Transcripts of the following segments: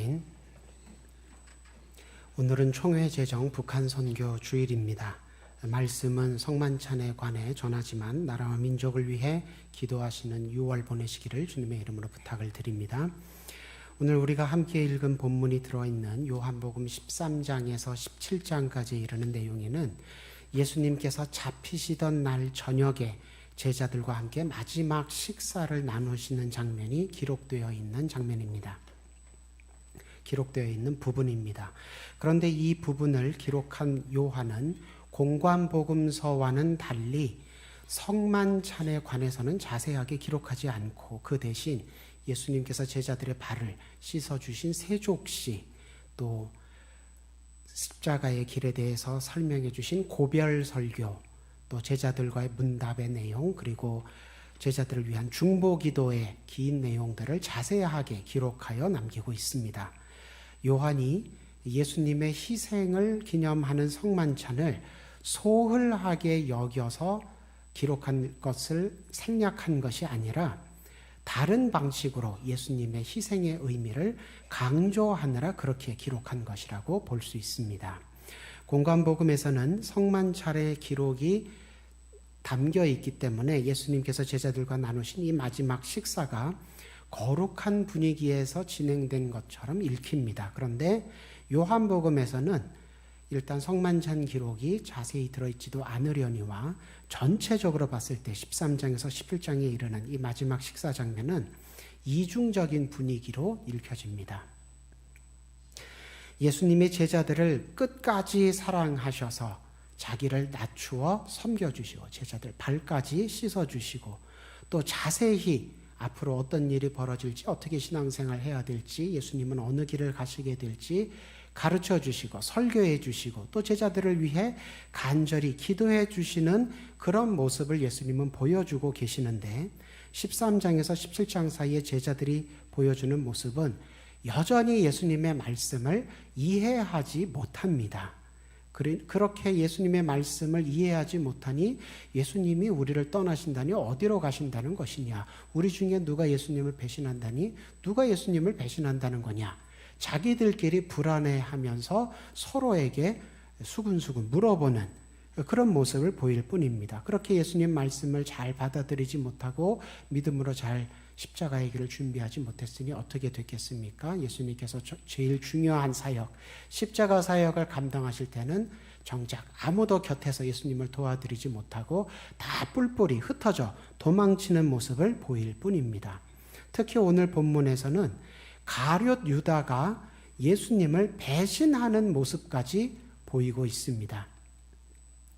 아멘. 오늘은 총회 제정 북한 선교 주일입니다. 말씀은 성만찬에 관해 전하지만 나라와 민족을 위해 기도하시는 6월 보내시기를 주님의 이름으로 부탁을 드립니다. 오늘 우리가 함께 읽은 본문이 들어있는 요한복음 13장에서 17장까지 이르는 내용에는 예수님께서 잡히시던 날 저녁에 제자들과 함께 마지막 식사를 나누시는 장면이 기록되어 있는 장면입니다. 기록되어 있는 부분입니다. 그런데 이 부분을 기록한 요한은 공관복음서와는 달리 성만찬에 관해서는 자세하게 기록하지 않고 그 대신 예수님께서 제자들의 발을 씻어주신 세족시, 또 십자가의 길에 대해서 설명해 주신 고별설교, 또 제자들과의 문답의 내용, 그리고 제자들을 위한 중보기도의 긴 내용들을 자세하게 기록하여 남기고 있습니다. 요한이 예수님의 희생을 기념하는 성만찬을 소홀하게 여겨서 기록한 것을 생략한 것이 아니라 다른 방식으로 예수님의 희생의 의미를 강조하느라 그렇게 기록한 것이라고 볼 수 있습니다. 공관복음에서는 성만찬의 기록이 담겨 있기 때문에 예수님께서 제자들과 나누신 이 마지막 식사가 거룩한 분위기에서 진행된 것처럼 읽힙니다. 그런데 요한복음에서는 일단 성만찬 기록이 자세히 들어있지도 않으려니와 전체적으로 봤을 때 13장에서 11장에 이르는 이 마지막 식사 장면은 이중적인 분위기로 읽혀집니다. 예수님의 제자들을 끝까지 사랑하셔서 자기를 낮추어 섬겨주시고 제자들 발까지 씻어주시고 또 자세히 앞으로 어떤 일이 벌어질지, 어떻게 신앙생활 해야 될지, 예수님은 어느 길을 가시게 될지 가르쳐 주시고 설교해 주시고 또 제자들을 위해 간절히 기도해 주시는 그런 모습을 예수님은 보여주고 계시는데 13장에서 17장 사이에 제자들이 보여주는 모습은 여전히 예수님의 말씀을 이해하지 못합니다. 그렇게 예수님의 말씀을 이해하지 못하니 예수님이 우리를 떠나신다니 어디로 가신다는 것이냐, 우리 중에 누가 예수님을 배신한다니 누가 예수님을 배신한다는 거냐, 자기들끼리 불안해하면서 서로에게 수근수근 물어보는 그런 모습을 보일 뿐입니다. 그렇게 예수님 말씀을 잘 받아들이지 못하고 믿음으로 잘 십자가의 길을 준비하지 못했으니 어떻게 됐겠습니까? 예수님께서 제일 중요한 사역, 십자가 사역을 감당하실 때는 정작 아무도 곁에서 예수님을 도와드리지 못하고 다 뿔뿔이 흩어져 도망치는 모습을 보일 뿐입니다. 특히 오늘 본문에서는 가룟 유다가 예수님을 배신하는 모습까지 보이고 있습니다.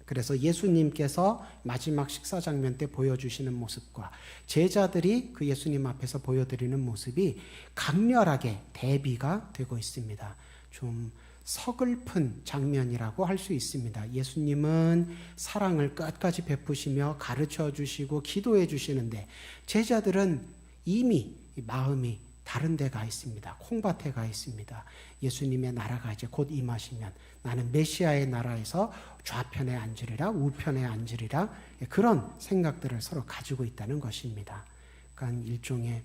그래서 예수님께서 마지막 식사 장면 때 보여주시는 모습과 제자들이 그 예수님 앞에서 보여드리는 모습이 강렬하게 대비가 되고 있습니다. 좀 서글픈 장면이라고 할 수 있습니다. 예수님은 사랑을 끝까지 베푸시며 가르쳐 주시고 기도해 주시는데 제자들은 이미 마음이 다른 데 가 있습니다. 콩밭에 가 있습니다. 예수님의 나라가 이제 곧 임하시면 나는 메시아의 나라에서 좌편에 앉으리라 우편에 앉으리라 그런 생각들을 서로 가지고 있다는 것입니다. 그러니까 일종의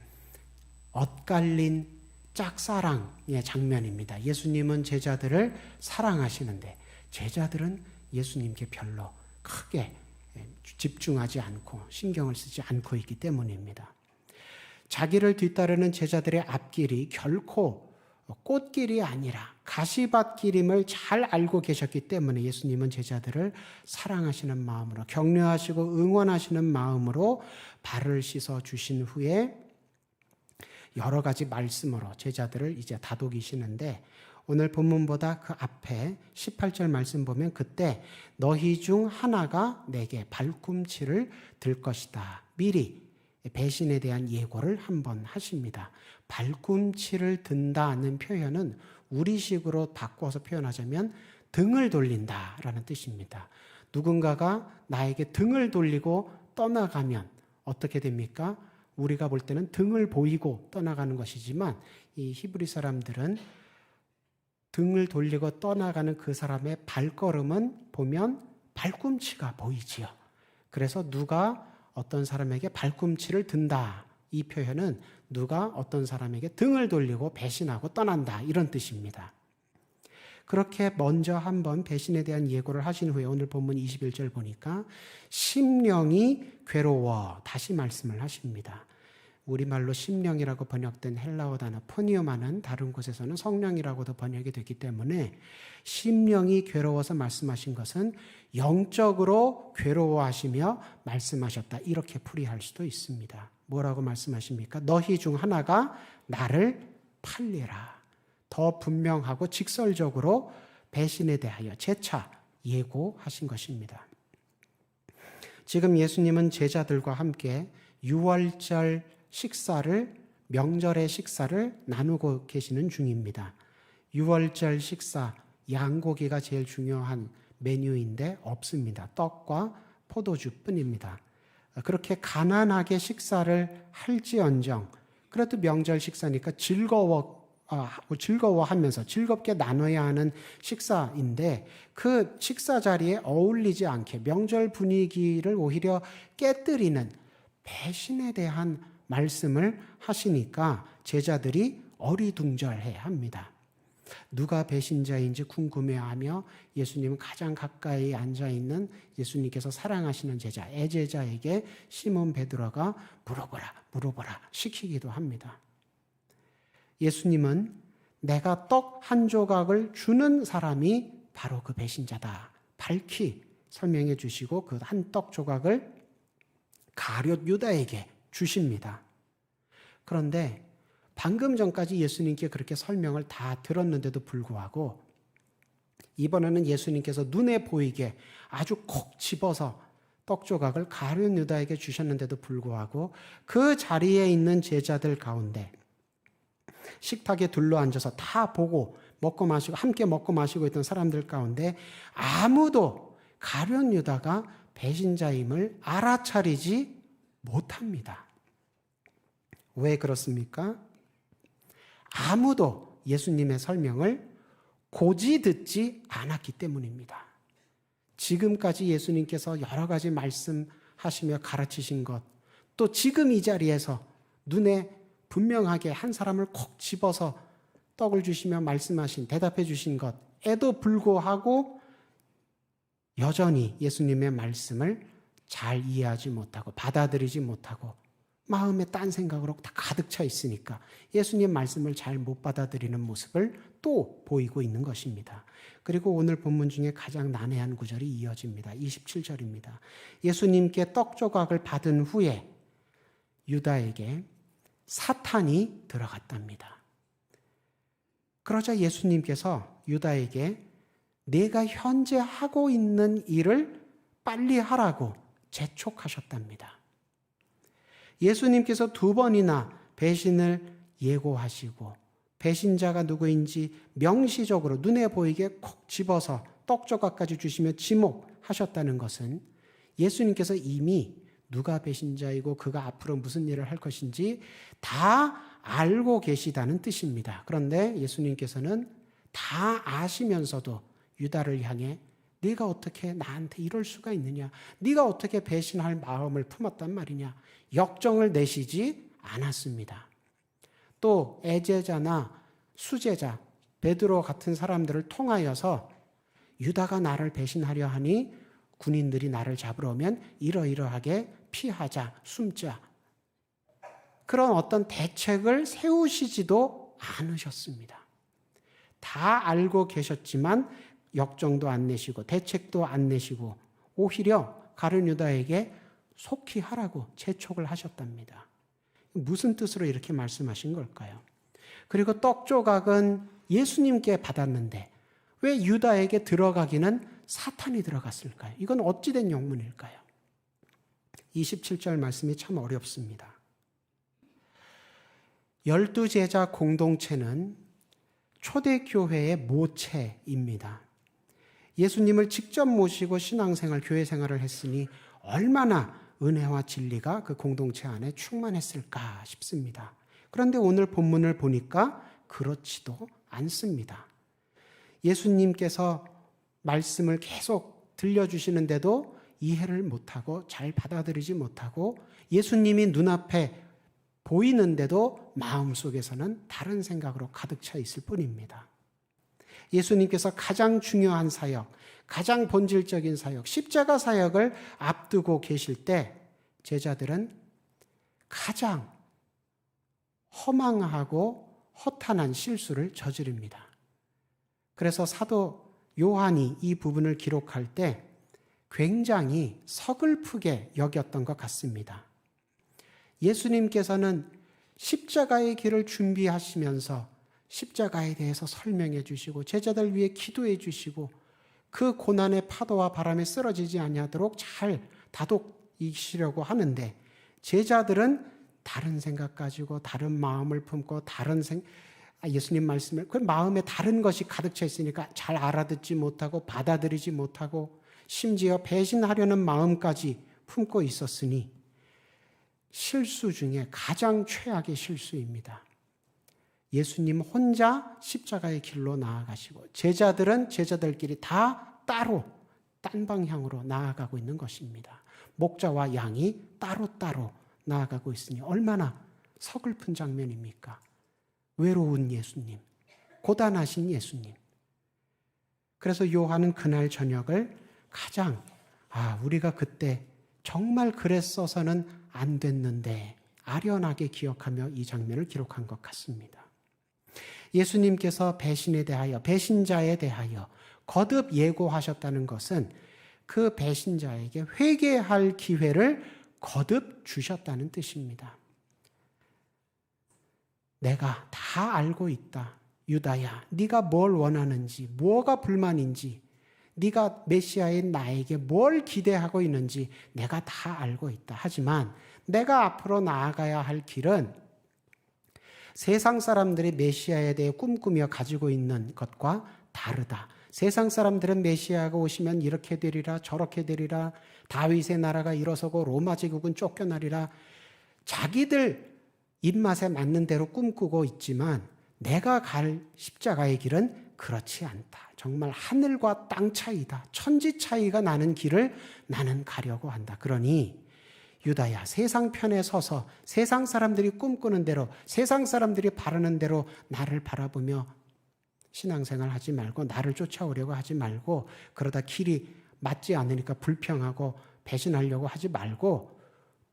엇갈린 짝사랑의 장면입니다. 예수님은 제자들을 사랑하시는데 제자들은 예수님께 별로 크게 집중하지 않고 신경을 쓰지 않고 있기 때문입니다. 자기를 뒤따르는 제자들의 앞길이 결코 꽃길이 아니라 가시밭길임을 잘 알고 계셨기 때문에 예수님은 제자들을 사랑하시는 마음으로 격려하시고 응원하시는 마음으로 발을 씻어 주신 후에 여러 가지 말씀으로 제자들을 이제 다독이시는데 오늘 본문보다 그 앞에 18절 말씀 보면 그때 너희 중 하나가 내게 발꿈치를 들 것이다. 미리 배신에 대한 예고를 한번 하십니다. 발꿈치를 든다는 표현은 우리식으로 바꿔서 표현하자면 등을 돌린다라는 뜻입니다. 누군가가 나에게 등을 돌리고 떠나가면 어떻게 됩니까? 우리가 볼 때는 등을 보이고 떠나가는 것이지만 이 히브리 사람들은 등을 돌리고 떠나가는 그 사람의 발걸음은 보면 발꿈치가 보이지요. 그래서 누가 어떤 사람에게 발꿈치를 든다. 이 표현은 누가 어떤 사람에게 등을 돌리고 배신하고 떠난다, 이런 뜻입니다. 그렇게 먼저 한번 배신에 대한 예고를 하신 후에 오늘 본문 21절 보니까 심령이 괴로워 다시 말씀을 하십니다. 우리말로 심령이라고 번역된 헬라어 단어 포니오마는 다른 곳에서는 성령이라고도 번역이 됐기 때문에 심령이 괴로워서 말씀하신 것은 영적으로 괴로워하시며 말씀하셨다, 이렇게 풀이할 수도 있습니다. 뭐라고 말씀하십니까? 너희 중 하나가 나를 팔리라. 더 분명하고 직설적으로 배신에 대하여 재차 예고하신 것입니다. 지금 예수님은 제자들과 함께 유월절 식사를, 명절의 식사를 나누고 계시는 중입니다. 유월절 식사, 양고기가 제일 중요한 메뉴인데 없습니다. 떡과 포도주뿐입니다. 그렇게 가난하게 식사를 할지언정 그래도 명절 식사니까 즐거워하면서 즐겁게 나눠야 하는 식사인데 그 식사 자리에 어울리지 않게 명절 분위기를 오히려 깨뜨리는 배신에 대한 말씀을 하시니까 제자들이 어리둥절해 합니다. 누가 배신자인지 궁금해하며 예수님은 가장 가까이 앉아있는 예수님께서 사랑하시는 제자, 애제자에게 시몬 베드로가 물어보라 시키기도 합니다. 예수님은 내가 떡 한 조각을 주는 사람이 바로 그 배신자다, 밝히 설명해 주시고 그 한 떡 조각을 가룟 유다에게 주십니다. 그런데 방금 전까지 예수님께 그렇게 설명을 다 들었는데도 불구하고 이번에는 예수님께서 눈에 보이게 아주 콕 집어서 떡 조각을 가룟 유다에게 주셨는데도 불구하고 그 자리에 있는 제자들 가운데 식탁에 둘러앉아서 다 보고 먹고 마시고 함께 먹고 마시고 있던 사람들 가운데 아무도 가룟 유다가 배신자임을 알아차리지 못합니다. 왜 그렇습니까? 아무도 예수님의 설명을 고지 듣지 않았기 때문입니다. 지금까지 예수님께서 여러 가지 말씀하시며 가르치신 것, 또 지금 이 자리에서 눈에 분명하게 한 사람을 콕 집어서 떡을 주시며 말씀하신, 대답해 주신 것에도 불구하고 여전히 예수님의 말씀을 잘 이해하지 못하고 받아들이지 못하고 마음에 딴 생각으로 다 가득 차 있으니까 예수님 말씀을 잘 못 받아들이는 모습을 또 보이고 있는 것입니다. 그리고 오늘 본문 중에 가장 난해한 구절이 이어집니다. 27절입니다. 예수님께 떡 조각을 받은 후에 유다에게 사탄이 들어갔답니다. 그러자 예수님께서 유다에게 내가 현재 하고 있는 일을 빨리 하라고 재촉하셨답니다. 예수님께서 2번이나 배신을 예고하시고 배신자가 누구인지 명시적으로 눈에 보이게 콕 집어서 떡 조각까지 주시며 지목하셨다는 것은 예수님께서 이미 누가 배신자이고 그가 앞으로 무슨 일을 할 것인지 다 알고 계시다는 뜻입니다. 그런데 예수님께서는 다 아시면서도 유다를 향해 네가 어떻게 나한테 이럴 수가 있느냐, 네가 어떻게 배신할 마음을 품었단 말이냐, 역정을 내시지 않았습니다. 또 애제자나 수제자, 베드로 같은 사람들을 통하여서 유다가 나를 배신하려 하니 군인들이 나를 잡으러 오면 이러이러하게 피하자, 숨자, 그런 어떤 대책을 세우시지도 않으셨습니다. 다 알고 계셨지만 역정도 안 내시고 대책도 안 내시고 오히려 가룟 유다에게 속히 하라고 재촉을 하셨답니다. 무슨 뜻으로 이렇게 말씀하신 걸까요? 그리고 떡 조각은 예수님께 받았는데 왜 유다에게 들어가기는 사탄이 들어갔을까요? 이건 어찌된 영문일까요? 27절 말씀이 참 어렵습니다. 12제자 공동체는 초대교회의 모체입니다. 예수님을 직접 모시고 신앙생활, 교회생활을 했으니 얼마나 은혜와 진리가 그 공동체 안에 충만했을까 싶습니다. 그런데 오늘 본문을 보니까 그렇지도 않습니다. 예수님께서 말씀을 계속 들려주시는데도 이해를 못하고 잘 받아들이지 못하고 예수님이 눈앞에 보이는데도 마음속에서는 다른 생각으로 가득 차 있을 뿐입니다. 예수님께서 가장 중요한 사역, 가장 본질적인 사역, 십자가 사역을 앞두고 계실 때 제자들은 가장 허망하고 허탄한 실수를 저지릅니다. 그래서 사도 요한이 이 부분을 기록할 때 굉장히 서글프게 여겼던 것 같습니다. 예수님께서는 십자가의 길을 준비하시면서 십자가에 대해서 설명해 주시고 제자들 위해 기도해 주시고 그 고난의 파도와 바람에 쓰러지지 아니하도록 잘 다독이시려고 하는데 제자들은 다른 생각 가지고 다른 마음을 품고 예수님 말씀을 그 마음에 다른 것이 가득 차 있으니까 잘 알아듣지 못하고 받아들이지 못하고 심지어 배신하려는 마음까지 품고 있었으니 실수 중에 가장 최악의 실수입니다. 예수님 혼자 십자가의 길로 나아가시고 제자들은 제자들끼리 다 따로 딴 방향으로 나아가고 있는 것입니다. 목자와 양이 따로따로 나아가고 있으니 얼마나 서글픈 장면입니까? 외로운 예수님, 고단하신 예수님. 그래서 요한은 그날 저녁을 가장 우리가 그때 정말 그랬어서는 안 됐는데 아련하게 기억하며 이 장면을 기록한 것 같습니다. 예수님께서 배신에 대하여, 배신자에 대하여 거듭 예고하셨다는 것은 그 배신자에게 회개할 기회를 거듭 주셨다는 뜻입니다. 내가 다 알고 있다. 유다야, 네가 뭘 원하는지, 뭐가 불만인지, 네가 메시아인 나에게 뭘 기대하고 있는지 내가 다 알고 있다. 하지만 내가 앞으로 나아가야 할 길은 세상 사람들이 메시아에 대해 꿈꾸며 가지고 있는 것과 다르다. 세상 사람들은 메시아가 오시면 이렇게 되리라 저렇게 되리라 다윗의 나라가 일어서고 로마 제국은 쫓겨나리라 자기들 입맛에 맞는 대로 꿈꾸고 있지만 내가 갈 십자가의 길은 그렇지 않다. 정말 하늘과 땅 차이다. 천지 차이가 나는 길을 나는 가려고 한다. 그러니 유다야, 세상 편에 서서 세상 사람들이 꿈꾸는 대로 세상 사람들이 바라는 대로 나를 바라보며 신앙생활 하지 말고 나를 쫓아오려고 하지 말고 그러다 길이 맞지 않으니까 불평하고 배신하려고 하지 말고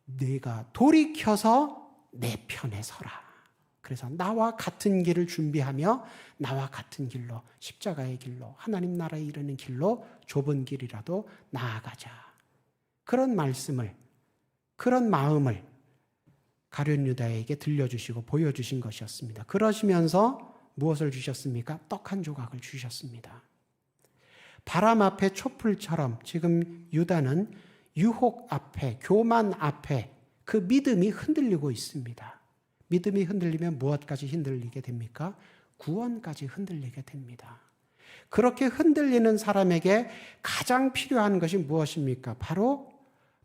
네가 돌이켜서 내 편에 서라. 그래서 나와 같은 길을 준비하며 나와 같은 길로 십자가의 길로 하나님 나라에 이르는 길로 좁은 길이라도 나아가자. 그런 말씀을 그런 마음을 가룟 유다에게 들려주시고 보여주신 것이었습니다. 그러시면서 무엇을 주셨습니까? 떡 한 조각을 주셨습니다. 바람 앞에 촛불처럼 지금 유다는 유혹 앞에, 교만 앞에 그 믿음이 흔들리고 있습니다. 믿음이 흔들리면 무엇까지 흔들리게 됩니까? 구원까지 흔들리게 됩니다. 그렇게 흔들리는 사람에게 가장 필요한 것이 무엇입니까? 바로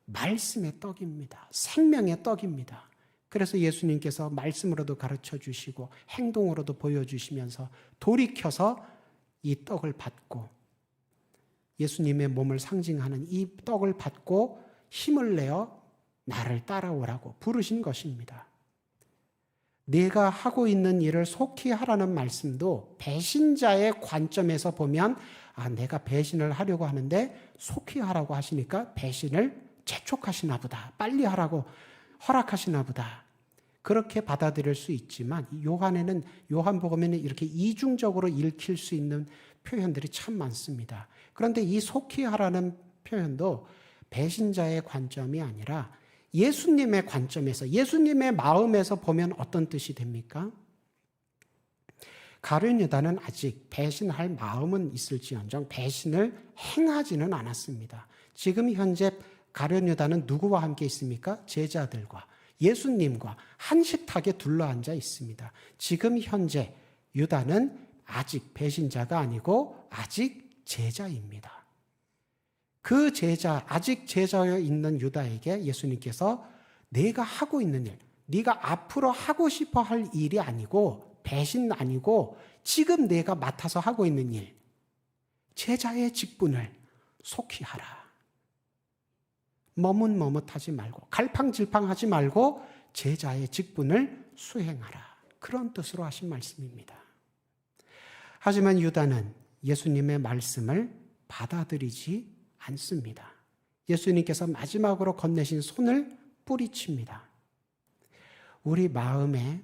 말씀의 떡입니다. 생명의 떡입니다. 그래서 예수님께서 말씀으로도 가르쳐 주시고 행동으로도 보여주시면서 돌이켜서 이 떡을 받고 예수님의 몸을 상징하는 이 떡을 받고 힘을 내어 나를 따라오라고 부르신 것입니다. 내가 하고 있는 일을 속히 하라는 말씀도 배신자의 관점에서 보면 내가 배신을 하려고 하는데 속히 하라고 하시니까 배신을 재촉하시나 보다. 빨리 하라고 허락하시나 보다. 그렇게 받아들일 수 있지만 요한복음에는 이렇게 이중적으로 읽힐 수 있는 표현들이 참 많습니다. 그런데 이 속히 하라는 표현도 배신자의 관점이 아니라 예수님의 관점에서 예수님의 마음에서 보면 어떤 뜻이 됩니까? 가룟 유다는 아직 배신할 마음은 있을지언정 배신을 행하지는 않았습니다. 지금 현재 가룟 유다는 누구와 함께 있습니까? 제자들과 예수님과 한 식탁에 둘러앉아 있습니다. 지금 현재 유다는 아직 배신자가 아니고 아직 제자입니다. 그 제자, 아직 제자여 있는 유다에게 예수님께서 내가 하고 있는 일, 네가 앞으로 하고 싶어 할 일이 아니고 배신 아니고 지금 내가 맡아서 하고 있는 일, 제자의 직분을 속히 하라. 머뭇머뭇하지 말고 갈팡질팡하지 말고 제자의 직분을 수행하라. 그런 뜻으로 하신 말씀입니다. 하지만 유다는 예수님의 말씀을 받아들이지 않습니다. 예수님께서 마지막으로 건네신 손을 뿌리칩니다. 우리 마음에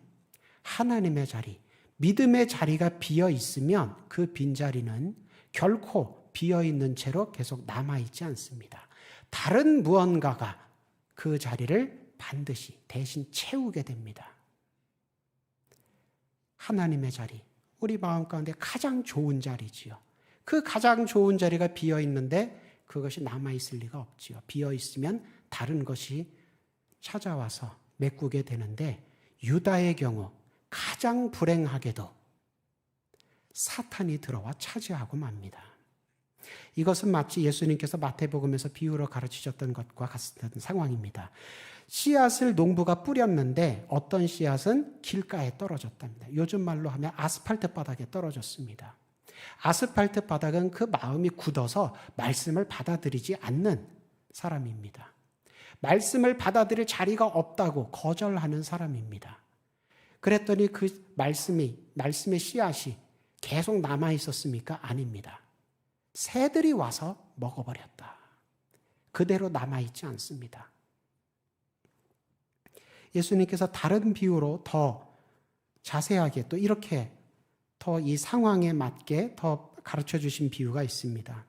하나님의 자리, 믿음의 자리가 비어 있으면 그 빈자리는 결코 비어 있는 채로 계속 남아있지 않습니다. 다른 무언가가 그 자리를 반드시 대신 채우게 됩니다. 하나님의 자리, 우리 마음 가운데 가장 좋은 자리지요. 그 가장 좋은 자리가 비어 있는데 그것이 남아있을 리가 없지요. 비어 있으면 다른 것이 찾아와서 메꾸게 되는데 유다의 경우 가장 불행하게도 사탄이 들어와 차지하고 맙니다. 이것은 마치 예수님께서 마태복음에서 비유로 가르치셨던 것과 같은 상황입니다. 씨앗을 농부가 뿌렸는데 어떤 씨앗은 길가에 떨어졌답니다. 요즘 말로 하면 아스팔트 바닥에 떨어졌습니다. 아스팔트 바닥은 그 마음이 굳어서 말씀을 받아들이지 않는 사람입니다. 말씀을 받아들일 자리가 없다고 거절하는 사람입니다. 그랬더니 그 말씀의 씨앗이 계속 남아 있었습니까? 아닙니다. 새들이 와서 먹어버렸다. 그대로 남아있지 않습니다. 예수님께서 다른 비유로 더 자세하게 또 이렇게 더 이 상황에 맞게 더 가르쳐 주신 비유가 있습니다.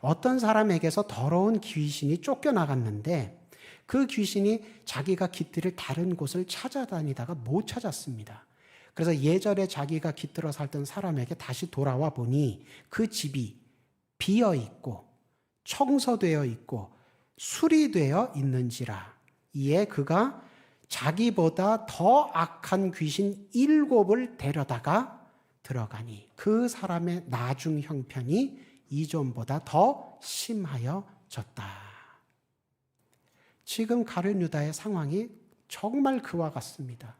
어떤 사람에게서 더러운 귀신이 쫓겨나갔는데 그 귀신이 자기가 깃들을 다른 곳을 찾아다니다가 못 찾았습니다. 그래서 예전에 자기가 깃들어 살던 사람에게 다시 돌아와 보니 그 집이 비어 있고 청소되어 있고 수리되어 있는지라. 이에 그가 자기보다 더 악한 귀신 7을 데려다가 들어가니 그 사람의 나중 형편이 이전보다 더 심하여졌다. 지금 가룟 유다의 상황이 정말 그와 같습니다.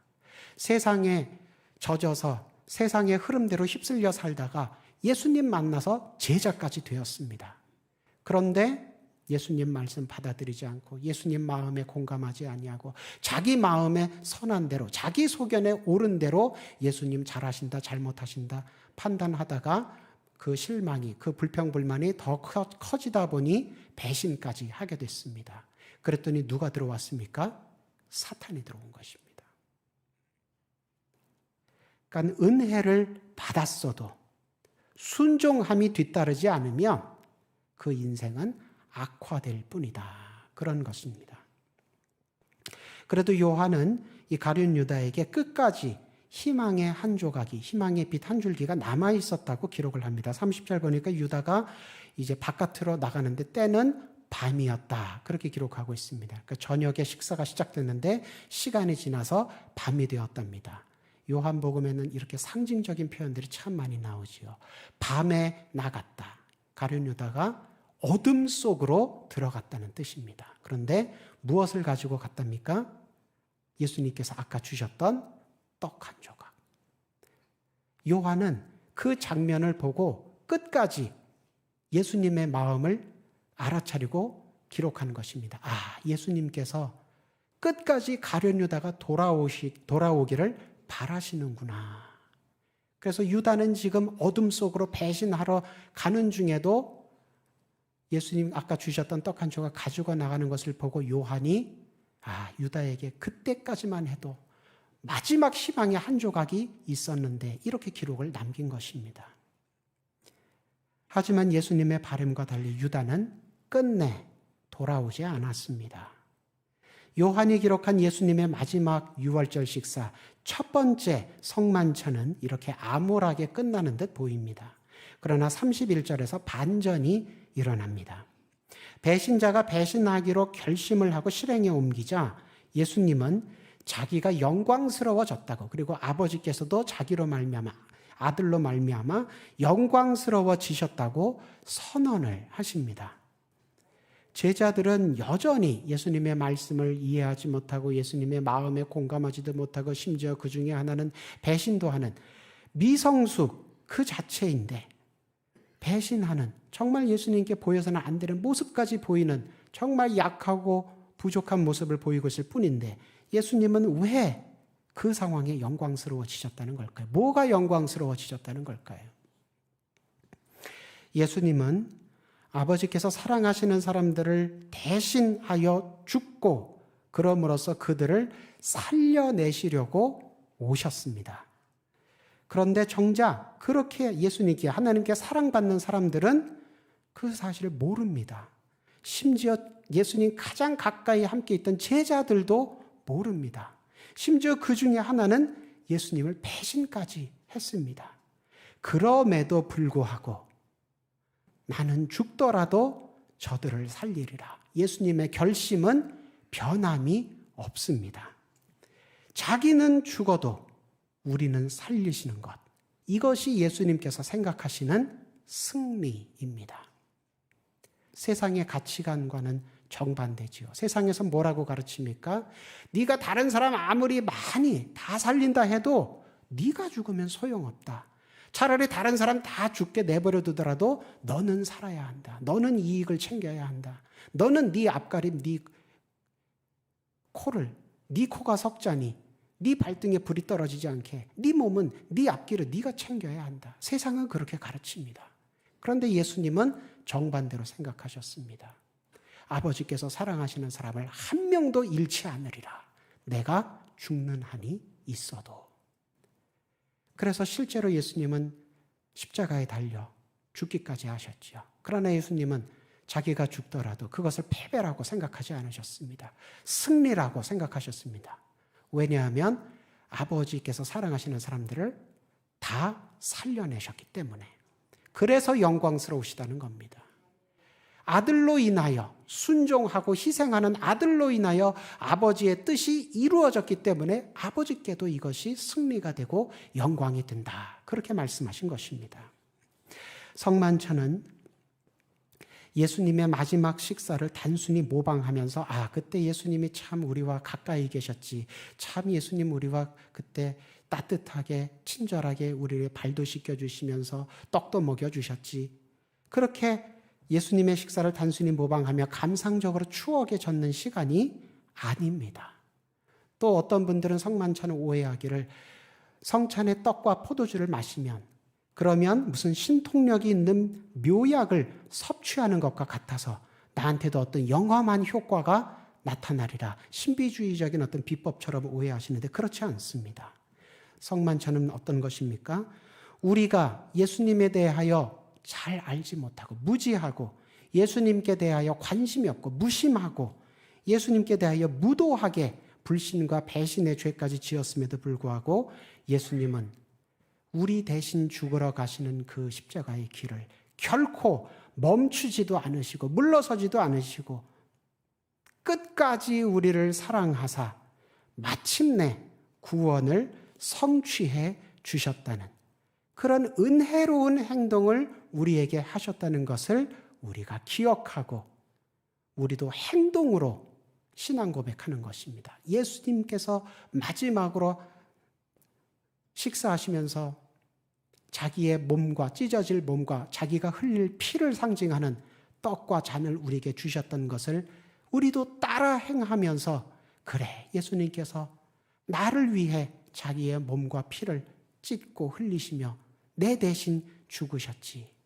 세상에 젖어서 세상의 흐름대로 휩쓸려 살다가 예수님 만나서 제자까지 되었습니다. 그런데 예수님 말씀 받아들이지 않고 예수님 마음에 공감하지 아니하고 자기 마음에 선한 대로 자기 소견에 옳은 대로 예수님 잘하신다 잘못하신다 판단하다가 그 실망이 그 불평불만이 더 커지다 보니 배신까지 하게 됐습니다. 그랬더니 누가 들어왔습니까? 사탄이 들어온 것입니다. 그러니까 은혜를 받았어도 순종함이 뒤따르지 않으면 그 인생은 악화될 뿐이다. 그런 것입니다. 그래도 요한은 이 가룟 유다에게 끝까지 희망의 한 조각이, 희망의 빛 한 줄기가 남아 있었다고 기록을 합니다. 30절 보니까 유다가 이제 바깥으로 나가는데 때는 밤이었다. 그렇게 기록하고 있습니다. 그러니까 저녁에 식사가 시작됐는데 시간이 지나서 밤이 되었답니다. 요한복음에는 이렇게 상징적인 표현들이 참 많이 나오지요. 밤에 나갔다. 가룟 유다가 어둠 속으로 들어갔다는 뜻입니다. 그런데 무엇을 가지고 갔답니까? 예수님께서 아까 주셨던 떡 한 조각. 요한은 그 장면을 보고 끝까지 예수님의 마음을 알아차리고 기록한 것입니다. 아, 예수님께서 끝까지 가룟 유다가 돌아오기를 바라시는구나. 그래서 유다는 지금 어둠 속으로 배신하러 가는 중에도 예수님 아까 주셨던 떡 한 조각 가지고 나가는 것을 보고 요한이 유다에게 그때까지만 해도 마지막 희망의 한 조각이 있었는데 이렇게 기록을 남긴 것입니다. 하지만 예수님의 바람과 달리 유다는 끝내 돌아오지 않았습니다. 요한이 기록한 예수님의 마지막 유월절 식사 첫 번째 성만찬은 이렇게 암울하게 끝나는 듯 보입니다. 그러나 31절에서 반전이 일어납니다. 배신자가 배신하기로 결심을 하고 실행에 옮기자 예수님은 자기가 영광스러워졌다고, 그리고 아버지께서도 자기로 말미암아 아들로 말미암아 영광스러워지셨다고 선언을 하십니다. 제자들은 여전히 예수님의 말씀을 이해하지 못하고 예수님의 마음에 공감하지도 못하고 심지어 그 중에 하나는 배신도 하는 미성숙 그 자체인데, 배신하는 정말 예수님께 보여서는 안 되는 모습까지 보이는 정말 약하고 부족한 모습을 보이고 있을 뿐인데 예수님은 왜 그 상황에 영광스러워지셨다는 걸까요? 뭐가 영광스러워지셨다는 걸까요? 예수님은 아버지께서 사랑하시는 사람들을 대신하여 죽고 그럼으로써 그들을 살려내시려고 오셨습니다. 그런데 정작 그렇게 예수님께 하나님께 사랑받는 사람들은 그 사실을 모릅니다. 심지어 예수님 가장 가까이 함께 있던 제자들도 모릅니다. 심지어 그 중에 하나는 예수님을 배신까지 했습니다. 그럼에도 불구하고 나는 죽더라도 저들을 살리리라. 예수님의 결심은 변함이 없습니다. 자기는 죽어도 우리는 살리시는 것. 이것이 예수님께서 생각하시는 승리입니다. 세상의 가치관과는 정반대지요. 세상에서 뭐라고 가르칩니까? 네가 다른 사람 아무리 많이 다 살린다 해도 네가 죽으면 소용없다. 차라리 다른 사람 다 죽게 내버려 두더라도 너는 살아야 한다. 너는 이익을 챙겨야 한다. 너는 네 앞가림, 네 코를, 네 코가 석자니 네 발등에 불이 떨어지지 않게 네 몸은 네 앞길을 네가 챙겨야 한다. 세상은 그렇게 가르칩니다. 그런데 예수님은 정반대로 생각하셨습니다. 아버지께서 사랑하시는 사람을 한 명도 잃지 않으리라. 내가 죽는 한이 있어도. 그래서 실제로 예수님은 십자가에 달려 죽기까지 하셨지요. 그러나 예수님은 자기가 죽더라도 그것을 패배라고 생각하지 않으셨습니다. 승리라고 생각하셨습니다. 왜냐하면 아버지께서 사랑하시는 사람들을 다 살려내셨기 때문에. 그래서 영광스러우시다는 겁니다. 아들로 인하여 순종하고 희생하는 아들로 인하여 아버지의 뜻이 이루어졌기 때문에 아버지께도 이것이 승리가 되고 영광이 된다. 그렇게 말씀하신 것입니다. 성만찬은 예수님의 마지막 식사를 단순히 모방하면서 그때 예수님이 참 우리와 가까이 계셨지. 참 예수님 우리와 그때 따뜻하게 친절하게 우리의 발도 씻겨주시면서 떡도 먹여주셨지. 그렇게 예수님의 식사를 단순히 모방하며 감상적으로 추억에 젖는 시간이 아닙니다. 또 어떤 분들은 성만찬을 오해하기를 성찬의 떡과 포도주를 마시면 그러면 무슨 신통력이 있는 묘약을 섭취하는 것과 같아서 나한테도 어떤 영험한 효과가 나타나리라. 신비주의적인 어떤 비법처럼 오해하시는데 그렇지 않습니다. 성만찬은 어떤 것입니까? 우리가 예수님에 대하여 잘 알지 못하고 무지하고 예수님께 대하여 관심이 없고 무심하고 예수님께 대하여 무도하게 불신과 배신의 죄까지 지었음에도 불구하고 예수님은 우리 대신 죽으러 가시는 그 십자가의 길을 결코 멈추지도 않으시고 물러서지도 않으시고 끝까지 우리를 사랑하사 마침내 구원을 성취해 주셨다는 그런 은혜로운 행동을 우리에게 하셨다는 것을 우리가 기억하고 우리도 행동으로 신앙 고백하는 것입니다. 예수님께서 마지막으로 식사하시면서 자기의 몸과 찢어질 몸과 자기가 흘릴 피를 상징하는 떡과 잔을 우리에게 주셨던 것을 우리도 따라 행하면서 그래, 예수님께서 나를 위해 자기의 몸과 피를 찢고 흘리시며 내 대신 죽으셨지.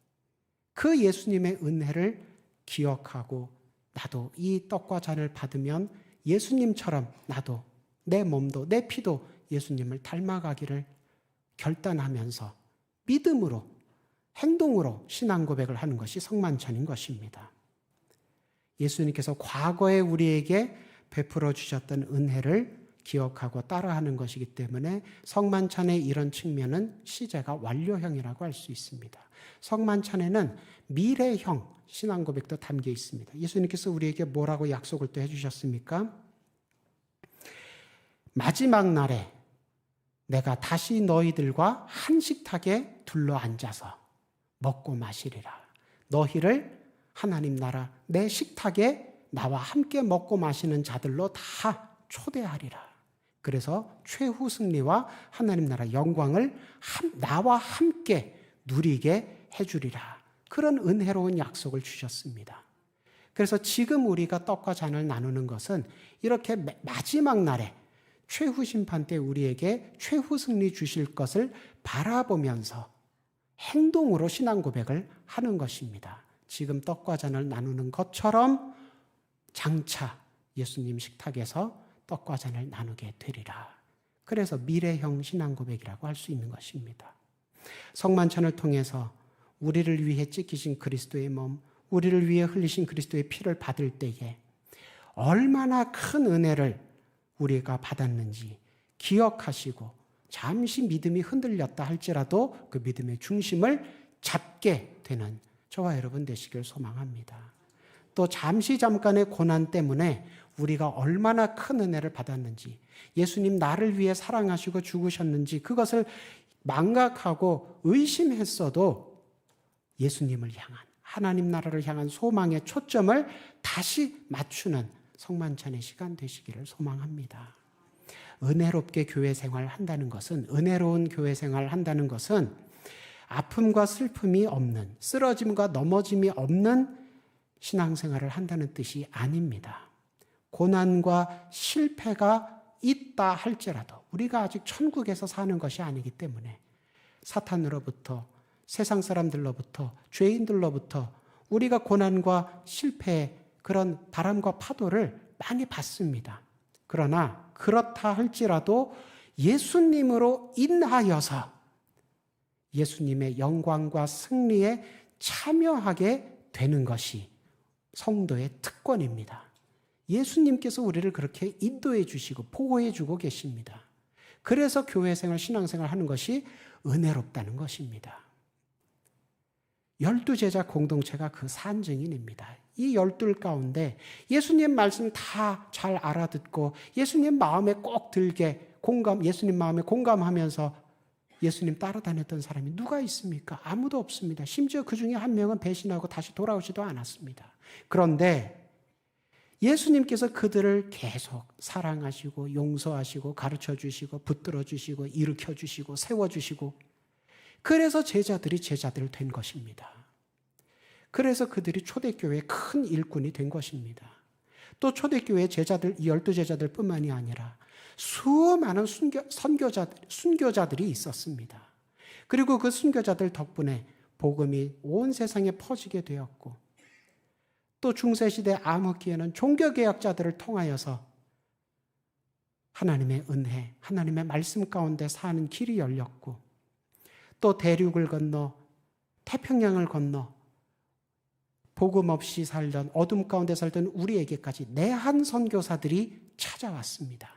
그 예수님의 은혜를 기억하고 나도 이 떡과 잔을 받으면 예수님처럼 나도 내 몸도 내 피도 예수님을 닮아가기를 결단하면서 믿음으로 행동으로 신앙 고백을 하는 것이 성만찬인 것입니다. 예수님께서 과거에 우리에게 베풀어 주셨던 은혜를 기억하고 따라하는 것이기 때문에 성만찬의 이런 측면은 시제가 완료형이라고 할 수 있습니다. 성만찬에는 미래형 신앙 고백도 담겨 있습니다. 예수님께서 우리에게 뭐라고 약속을 또 해주셨습니까? 마지막 날에 내가 다시 너희들과 한 식탁에 둘러앉아서 먹고 마시리라. 너희를 하나님 나라 내 식탁에 나와 함께 먹고 마시는 자들로 다 초대하리라. 그래서 최후 승리와 하나님 나라 영광을 나와 함께 누리게 해주리라. 그런 은혜로운 약속을 주셨습니다. 그래서 지금 우리가 떡과 잔을 나누는 것은 이렇게 마지막 날에 최후 심판 때 우리에게 최후 승리 주실 것을 바라보면서 행동으로 신앙 고백을 하는 것입니다. 지금 떡과 잔을 나누는 것처럼 장차 예수님 식탁에서 떡과 잔을 나누게 되리라. 그래서 미래형 신앙 고백이라고 할 수 있는 것입니다. 성만찬을 통해서 우리를 위해 찢기신 그리스도의 몸, 우리를 위해 흘리신 그리스도의 피를 받을 때에 얼마나 큰 은혜를 우리가 받았는지 기억하시고 잠시 믿음이 흔들렸다 할지라도 그 믿음의 중심을 잡게 되는 저와 여러분 되시길 소망합니다. 또 잠깐의 고난 때문에 우리가 얼마나 큰 은혜를 받았는지, 예수님 나를 위해 사랑하시고 죽으셨는지 그것을 망각하고 의심했어도 예수님을 향한, 하나님 나라를 향한 소망의 초점을 다시 맞추는 성만찬의 시간 되시기를 소망합니다. 은혜롭게 교회 생활을 한다는 것은, 은혜로운 교회 생활을 한다는 것은 아픔과 슬픔이 없는, 쓰러짐과 넘어짐이 없는 신앙생활을 한다는 뜻이 아닙니다. 고난과 실패가 있다 할지라도 우리가 아직 천국에서 사는 것이 아니기 때문에 사탄으로부터, 세상 사람들로부터, 죄인들로부터 우리가 고난과 실패의 그런 바람과 파도를 많이 받습니다. 그러나 그렇다 할지라도 예수님으로 인하여서 예수님의 영광과 승리에 참여하게 되는 것이 성도의 특권입니다. 예수님께서 우리를 그렇게 인도해 주시고 보호해 주고 계십니다. 그래서 교회생활, 신앙생활 하는 것이 은혜롭다는 것입니다. 12제자 공동체가 그 산증인입니다. 이 12 가운데 예수님 말씀 다 잘 알아듣고 예수님 마음에 꼭 들게 예수님 마음에 공감하면서 예수님 따라다녔던 사람이 누가 있습니까? 아무도 없습니다. 심지어 그 중에 한 명은 배신하고 다시 돌아오지도 않았습니다. 그런데 예수님께서 그들을 계속 사랑하시고 용서하시고 가르쳐 주시고 붙들어 주시고 일으켜 주시고 세워 주시고, 그래서 제자들이 제자들 된 것입니다. 그래서 그들이 초대교회의 큰 일꾼이 된 것입니다. 또 초대교회 제자들, 12제자들 뿐만이 아니라 수많은 순교자들이 있었습니다. 그리고 그 순교자들 덕분에 복음이 온 세상에 퍼지게 되었고, 또 중세시대 암흑기에는 종교개혁자들을 통하여서 하나님의 은혜, 하나님의 말씀 가운데 사는 길이 열렸고, 또 대륙을 건너 태평양을 건너 복음 없이 살던, 어둠 가운데 살던 우리에게까지 내한 선교사들이 찾아왔습니다.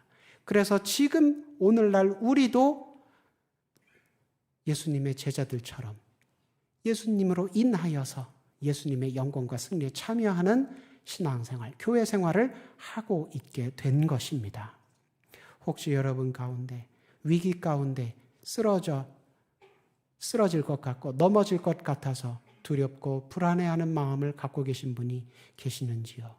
그래서 지금 오늘날 우리도 예수님의 제자들처럼 예수님으로 인하여서 예수님의 영광과 승리에 참여하는 신앙생활, 교회 생활을 하고 있게 된 것입니다. 혹시 여러분 가운데 위기 가운데 쓰러질 것 같고 넘어질 것 같아서 두렵고 불안해하는 마음을 갖고 계신 분이 계시는지요?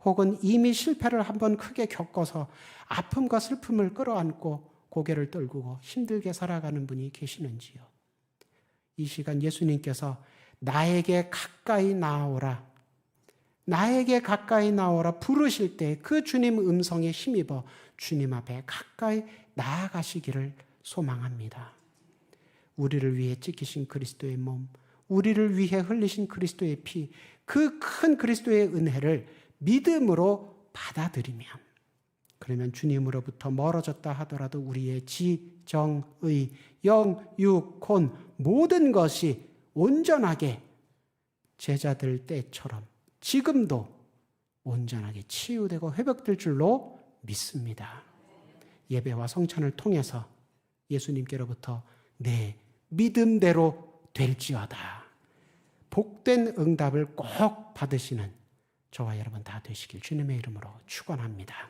혹은 이미 실패를 한번 크게 겪어서 아픔과 슬픔을 끌어안고 고개를 떨구고 힘들게 살아가는 분이 계시는지요? 이 시간 예수님께서 나에게 가까이 나오라, 나에게 가까이 나오라 부르실 때 그 주님 음성에 힘입어 주님 앞에 가까이 나아가시기를 소망합니다. 우리를 위해 찢기신 그리스도의 몸, 우리를 위해 흘리신 그리스도의 피, 그 큰 그리스도의 은혜를 믿음으로 받아들이면, 그러면 주님으로부터 멀어졌다 하더라도 우리의 지, 정, 의, 영, 육, 혼 모든 것이 온전하게 제자들 때처럼 지금도 온전하게 치유되고 회복될 줄로 믿습니다. 예배와 성찬을 통해서 예수님께로부터 내 믿음대로 될지어다, 복된 응답을 꼭 받으시는 저와 여러분 다 되시길 주님의 이름으로 축원합니다.